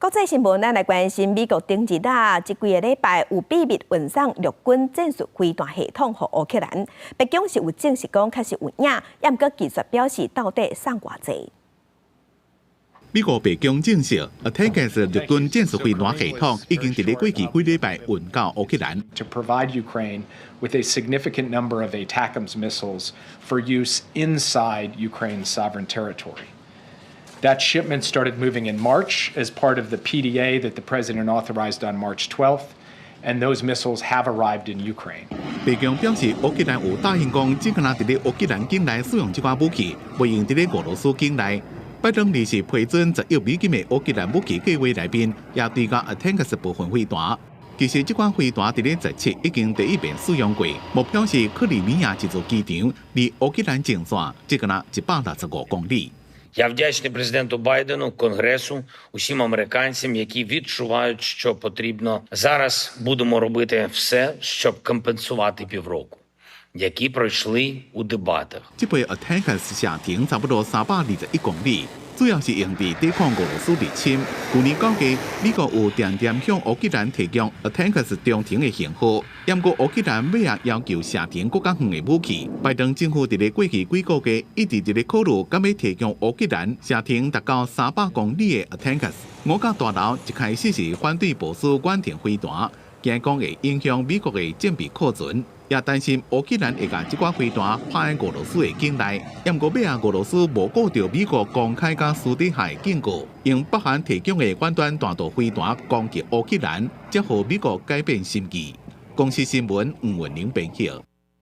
国际新闻，咱来关心美国顶日这几个礼拜有秘密运送陆军战术飞弹系统给乌克兰，白宫是有证实讲确实有影，也毋过技术表示到底送偌济。美国白宫证实 ，ATACMS 陆军战术飞弹系统已经伫咧过去几礼拜运到乌克兰。To provide Ukraine with a significant number of ATACMS missiles for use inside Ukraine's sovereign territory. That shipment started moving in March as part of the PDA that the president authorized on March 12th, and those missiles have arrived in Ukraine. 白宫表示，乌克兰有答应讲，只敢伫咧乌克兰境内使用这款武器，不用伫咧俄罗斯境内。拜登二是批准10亿美金的乌克兰武器计划内面，也追加 ATACMS 部分飞弹。其实，这款飞弹伫咧17已经第一遍使用过，目标是克里米亚一座机场，离乌克兰前线只敢165公里。Я вдячний президенту Байдену, Конгресу, усім американцям, які відчувають, що потрібно. Зараз будемо робити все, щоб компенсувати півроку, які пройшли у дебатах. 这批 ATACMS 射程差不多321公里，主要是用伫抵抗俄罗斯入侵。去年9月，美国有常常向乌克兰提供 ATACMS 中程的型号，不过乌克兰尾也要求射程更较远的武器。拜登政府伫咧过去几个月一直伫咧考虑，敢要提供乌克兰射程达到300公里的 ATACMS。五角大楼一开始是反对部署远程飞弹，惊讲会影响美国的战备库存。也担心乌克兰会把这款飞弹派在俄罗斯的境内，不过尾俄罗斯无顾到美国公开甲私底下的警告，用北韩提供的远端弹道飞弹攻击乌克兰，才让美国改变心意。公司新闻黄文玲编辑。